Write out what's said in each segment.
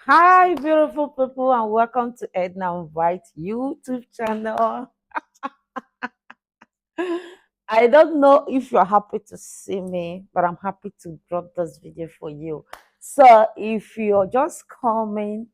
Hi, beautiful people, and welcome to Edna White YouTube channel. I don't know if you're happy to see me, but I'm happy to drop this video for you. So, if you're just coming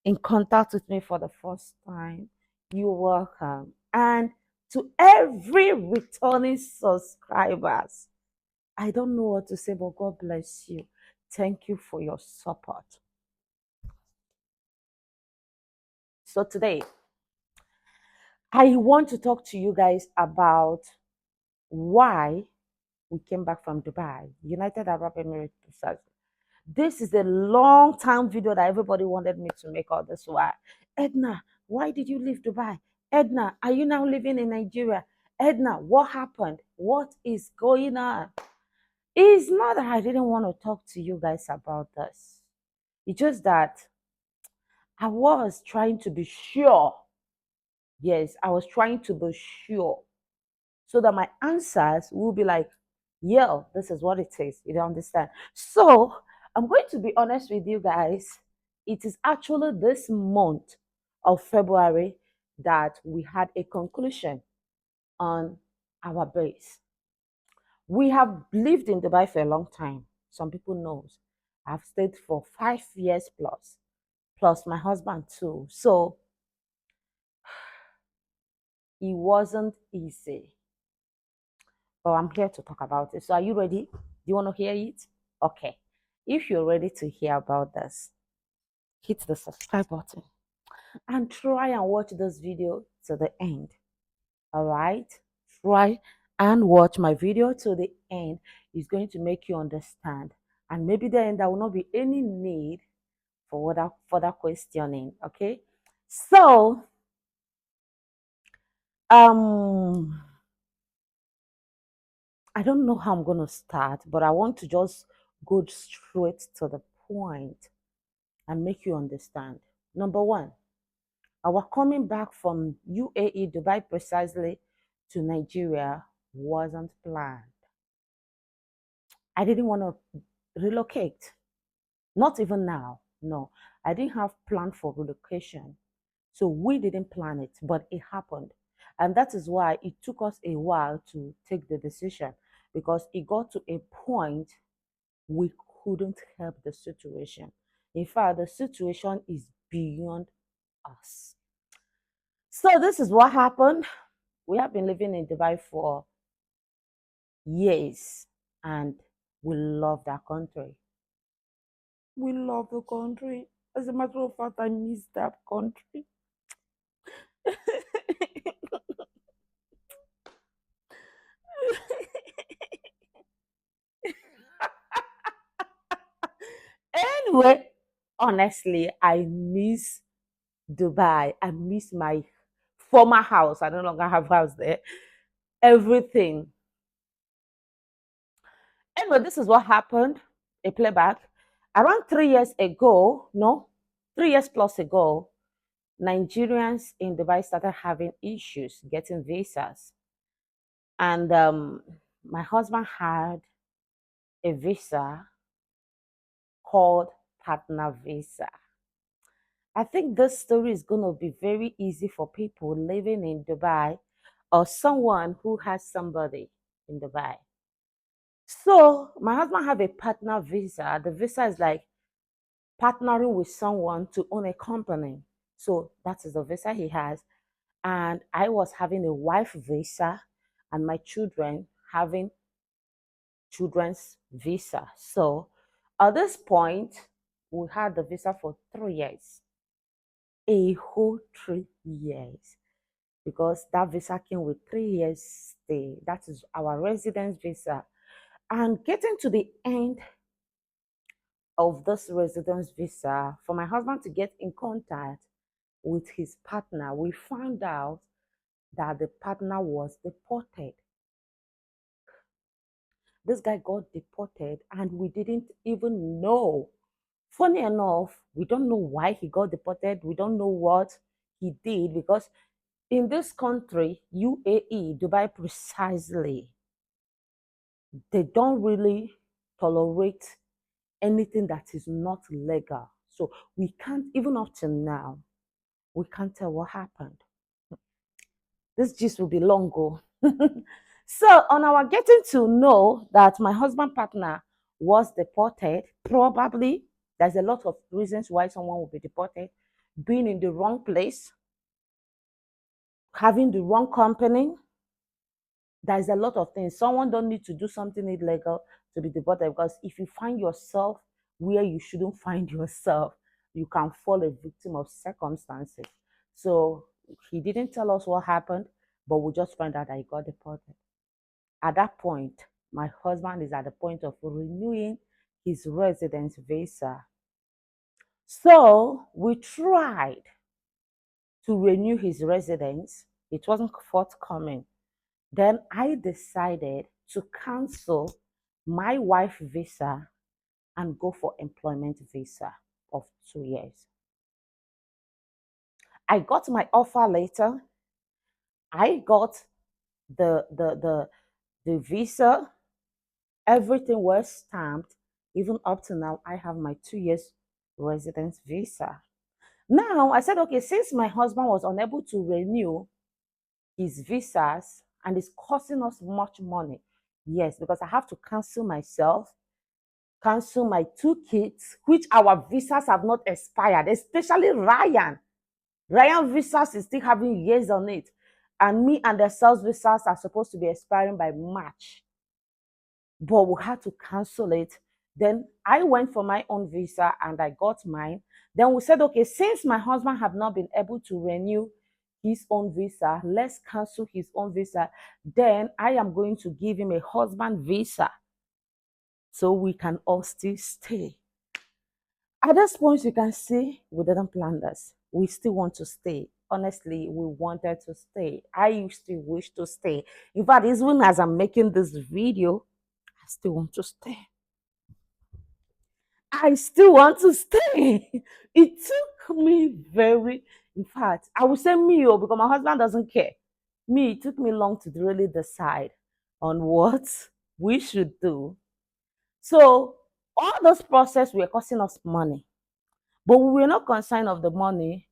in contact with me for the first time, you're welcome. And to every returning subscribers, I don't know what to say, but God bless you. Thank you for your support. So, today, I want to talk to you guys about why we came back from Dubai, United Arab Emirates precisely. This is a long time video that everybody wanted me to make all this why. Edna, why did you leave Dubai? Edna, are you now living in Nigeria? Edna, what happened? What is going on? It's not that I didn't want to talk to you guys about this. It's just that I was trying to be sure. Yes, I was trying to be sure so that my answers will be like, yeah, this is what it is. You don't understand? So I'm going to be honest with you guys. It is actually this month of February that we had a conclusion on our base. We have lived in Dubai for a long time. Some people knows. I've stayed for 5 years plus my husband too. So it wasn't easy. But I'm here to talk about it. So are you ready? Do you want to hear it? Okay. If you're ready to hear about this, hit the subscribe button and try and watch this video to the end. All right? Try and watch my video to the end. It's going to make you understand. And maybe then there will not be any need for further questioning. Okay? So, um, I don't know how I'm going to start, but I want to just go straight to the point and make you understand. Number one, our coming back from UAE, Dubai precisely, to Nigeria wasn't planned. I didn't want to relocate. Not even now. No, I didn't have plan for relocation. So we didn't plan it, but it happened. And that is why it took us a while to take the decision because it got to a point we couldn't help the situation. In fact, the situation is beyond us. So this is what happened. We have been living in Dubai for years and we love that country. We love the country. As a matter of fact, I miss that country. Anyway, honestly, I miss Dubai. I miss my former house. I no longer have house there. Everything. Anyway, this is what happened. A playback. Around 3 years ago, no, 3 years plus ago, Nigerians in Dubai started having issues getting visas. And my husband had a visa called partner visa. I think this story is going to be very easy for people living in Dubai or someone who has somebody in Dubai. So my husband have a partner visa. The visa is like partnering with someone to own a company. So that is the visa he has. And I was having a wife visa and my children having children's visa. So at this point, we had the visa for 3 years, a whole 3 years, because that visa came with 3 years stay. That is our residence visa. And getting to the end of this residence visa, for my husband to get in contact with his partner, we found out that the partner was deported. This guy got deported and we didn't even know. Funny enough, we don't know why he got deported. We don't know what he did because in this country, UAE, Dubai precisely, they don't really tolerate anything that is not legal. So we can't, even up to now, we can't tell what happened. This gist will be long ago. So on our getting to know that my husband partner was deported, probably there's a lot of reasons why someone will be deported, being in the wrong place, having the wrong company. There's a lot of things. Someone don't need to do something illegal to be deported, because if you find yourself where you shouldn't find yourself, you can fall a victim of circumstances. So he didn't tell us what happened, but we just found out that he got deported. At that point, my husband is at the point of renewing his residence visa. So we tried to renew his residence. It wasn't forthcoming. Then I decided to cancel my wife visa and go for employment visa of 2 years. I got my offer later. I got the visa. Everything was stamped. Even up to now, I have my 2 years residence visa. Now I said, okay, since my husband was unable to renew his visas and it's costing us much money, yes, because I have to cancel myself, cancel my 2 kids, which our visas have not expired, especially Ryan. Ryan visas is still having years on it. And me and the sales visas are supposed to be expiring by March. But we had to cancel it. Then I went for my own visa and I got mine. Then we said, okay, since my husband have not been able to renew his own visa, let's cancel his own visa. Then I am going to give him a husband visa so we can all still stay. At this point, you can see we didn't plan this. We still want to stay. Honestly, we wanted to stay. I still wish to stay. In fact, even as I'm making this video, I still want to stay. I still want to stay. It took me in fact, I would say me, because my husband doesn't care. Me, it took me long to really decide on what we should do. So all those process were costing us money. But we were not concerned of the money.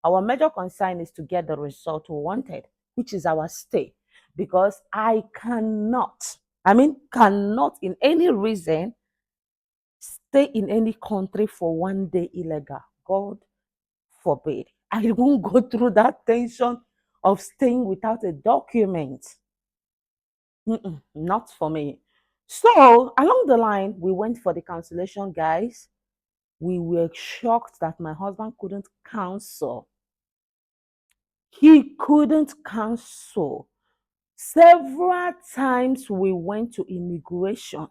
Our major concern is to get the result we wanted, which is our stay. Because cannot in any reason stay in any country for one day illegal. God forbid. I won't go through that tension of staying without a document. Not for me. So along the line, we went for the cancellation, guys. We were shocked that my husband couldn't cancel. He couldn't cancel. Several times we went to immigration.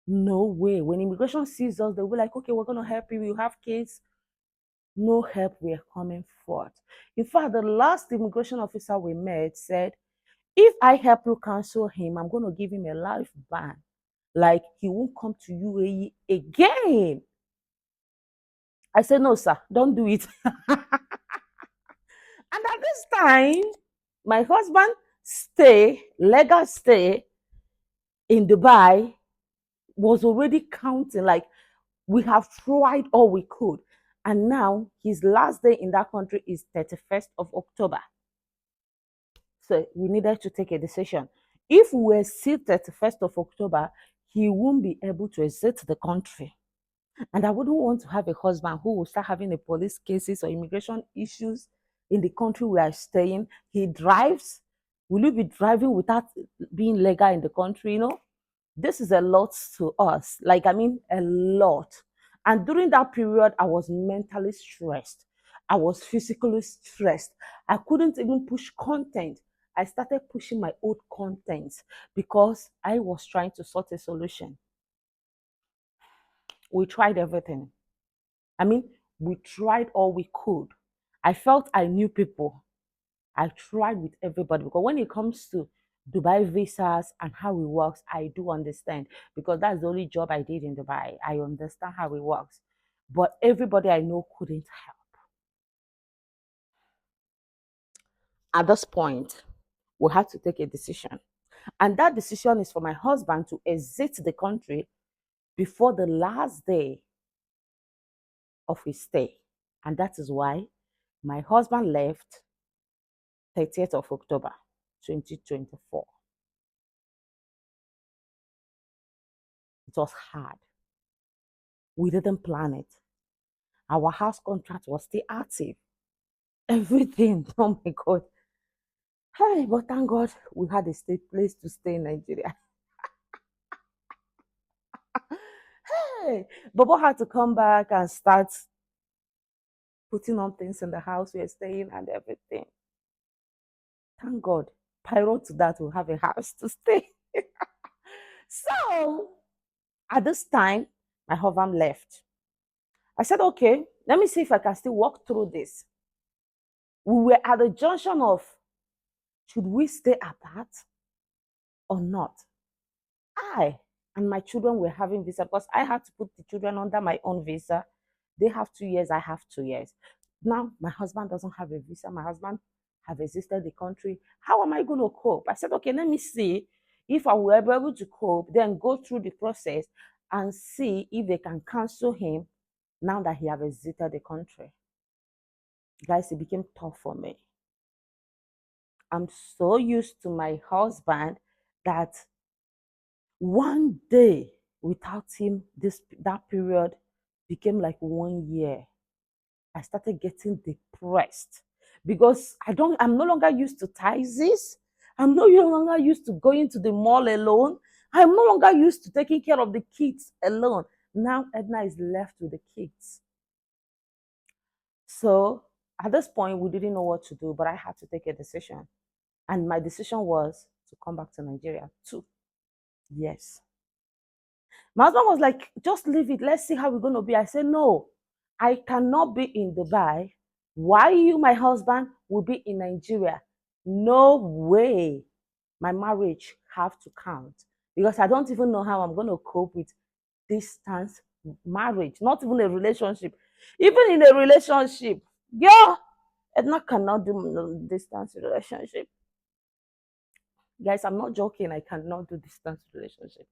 No way. When immigration sees us, they were like, okay, we're going to help you. You have kids. No help, we are coming forth. In fact, the last immigration officer we met said, if I help you cancel him, I'm going to give him a life ban. Like, he won't come to UAE again. I said, no, sir, don't do it. And at this time, my husband legal stay in Dubai was already counting. Like, we have tried all we could. And now his last day in that country is 31st of October. So we needed to take a decision. If we were still 31st of October, he won't be able to exit the country. And I wouldn't want to have a husband who will start having a police cases or immigration issues in the country we are staying. He drives. Will you be driving without being legal in the country? This is a lot to us. Like, a lot. And during that period, I was mentally stressed. I was physically stressed. I couldn't even push content. I started pushing my old content because I was trying to sort a solution. We tried everything. We tried all we could. I felt I knew people. I tried with everybody, because when it comes to Dubai visas and how it works, I do understand, because that's the only job I did in Dubai. I understand how it works. But everybody I know couldn't help. At this point, we had to take a decision. And that decision is for my husband to exit the country before the last day of his stay. And that is why my husband left 30th of October 2024. It was hard. We didn't plan it. Our house contract was still active. Everything. Oh my God. Hey, but thank God we had a state place to stay in Nigeria. Hey, Bobo had to come back and start putting on things in the house we are staying and everything. Thank God. Pyro to that, we'll have a house to stay. So at this time, my husband left. I said, okay, let me see if I can still walk through this. We were at the junction of should we stay apart or not? I and my children were having visa because I had to put the children under my own visa. They have 2 years, I have 2 years. Now my husband doesn't have a visa. My husband have existed the country. How am I going to cope? I said, okay, let me see if I will be able to cope, then go through the process and see if they can cancel him now that he have exited the country. Guys, it became tough for me. I'm so used to my husband that one day without him, that period became like 1 year. I started getting depressed because I'm no longer used to taxis. I'm no longer used to going to the mall alone. I'm no longer used to taking care of the kids alone. Now Edna is left with the kids. So at this point, we didn't know what to do, but I had to take a decision. And my decision was to come back to Nigeria too. Yes. My husband was like, just leave it. Let's see how we're going to be. I said, no, I cannot be in Dubai. Why you, my husband, will be in Nigeria? No way. My marriage have to count because I don't even know how I'm going to cope with distance marriage, not even a relationship. Even in a relationship, yeah, Edna cannot do no distance relationship. Guys, I'm not joking. I cannot do distance relationship.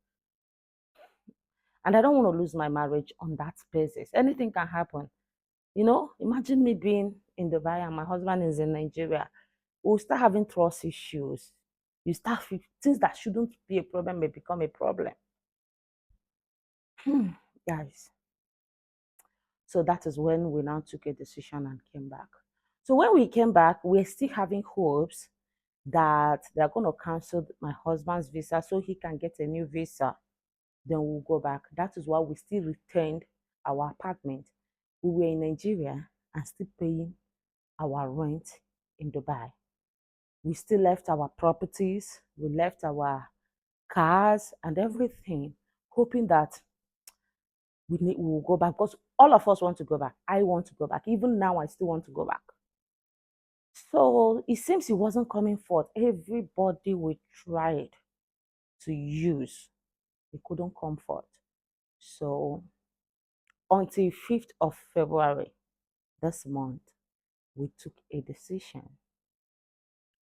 And I don't want to lose my marriage on that basis. Anything can happen. Imagine me being in Dubai and my husband is in Nigeria. We'll start having trust issues. You start things that shouldn't be a problem may become a problem. Guys. So that is when we now took a decision and came back. So when we came back, we're still having hopes that they're going to cancel my husband's visa so he can get a new visa. Then we'll go back. That is why we still retained our apartment. We were in Nigeria and still paying our rent in Dubai. We still left our properties, we left our cars and everything, hoping that we will go back because all of us want to go back. I want to go back. Even now, I still want to go back. So it seems it wasn't coming forth. Everybody we tried to use, it couldn't come forth. So until 5th of February this month, we took a decision.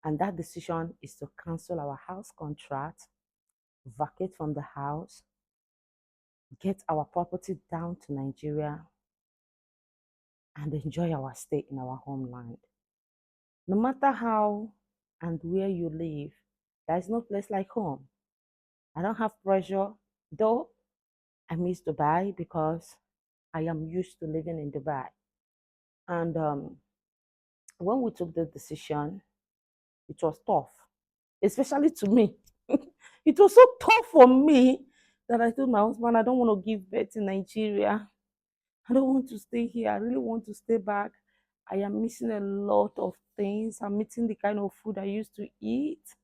And that decision is to cancel our house contract, vacate from the house, get our property down to Nigeria, and enjoy our stay in our homeland. No matter how and where you live, there is no place like home. I don't have pressure, though I miss Dubai because I am used to living in Dubai. And when we took the decision, it was tough, especially to me. It was so tough for me that I told my husband, I don't want to give birth in Nigeria. I don't want to stay here. I really want to stay back. I am missing a lot of things. I'm missing the kind of food I used to eat.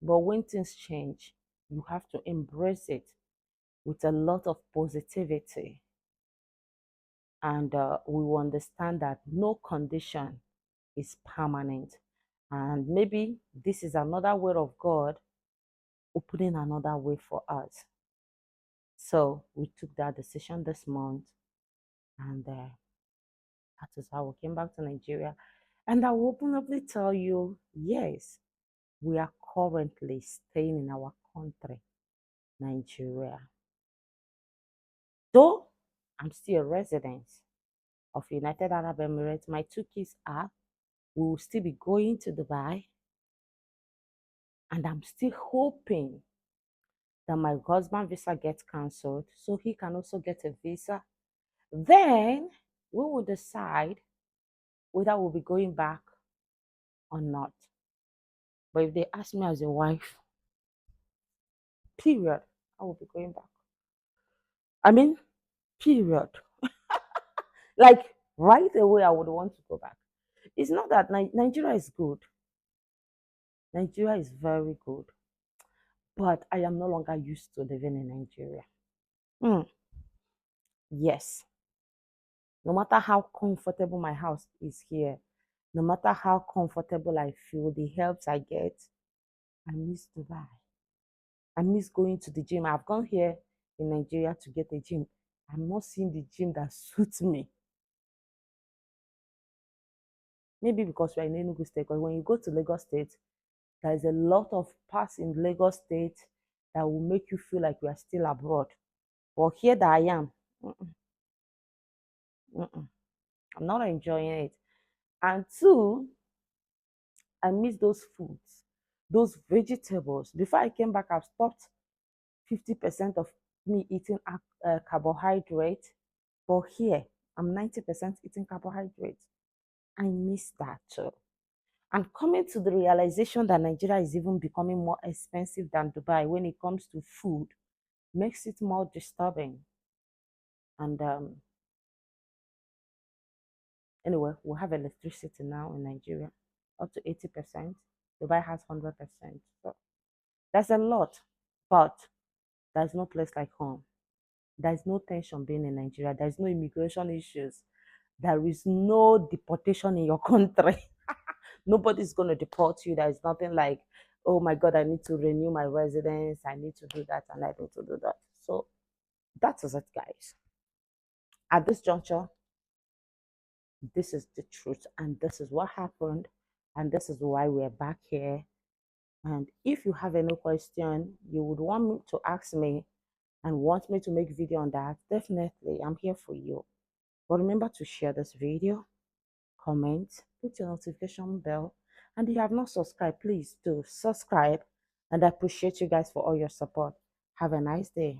But when things change, you have to embrace it with a lot of positivity. And we will understand that no condition is permanent. And maybe this is another way of God opening another way for us. So we took that decision this month, and that is how we came back to Nigeria. And I will openly tell you, yes, we are currently staying in our country, Nigeria. Though I'm still a resident of United Arab Emirates. My two kids are. We will still be going to Dubai. And I'm still hoping that my husband visa gets cancelled so he can also get a visa. Then we will decide whether we'll be going back or not. But if they ask me as a wife, period, I will be going back. I mean, period. Like right away, I would want to go back. It's not that Nigeria is good. Nigeria is very good. But I am no longer used to living in Nigeria. Mm, yes. No matter how comfortable my house is here, no matter how comfortable I feel, the helps I get, I miss Dubai. I miss going to the gym. I've gone here in Nigeria to get a gym. I'm not seeing the gym that suits me. Maybe because we're in Enugu State. Because when you go to Lagos State, there is a lot of parts in Lagos State that will make you feel like you are still abroad. But here that I am, mm-mm, mm-mm, I'm not enjoying it. And two, I miss those foods, those vegetables. Before I came back, I've stopped 50% of me eating carbohydrate. But here, I'm 90% eating carbohydrate. I miss that too. And coming to the realization that Nigeria is even becoming more expensive than Dubai when it comes to food makes it more disturbing. And anyway, we have electricity now in Nigeria, up to 80%. Dubai has 100%. So that's a lot, but there's no place like home. There's no tension being in Nigeria. There's no immigration issues. There is no deportation in your country. Nobody's going to deport you. There's nothing like, oh my God, I need to renew my residence. I need to do that and I need to do that. So that is it, guys. At this juncture, this is the truth and this is what happened and this is why we're back here. And if you have any question you would want me to ask me and want me to make video on that, definitely I'm here for you. But remember to share this video, comment, put your notification bell, and if you have not subscribed, please do subscribe. And I appreciate you guys for all your support. Have a nice day.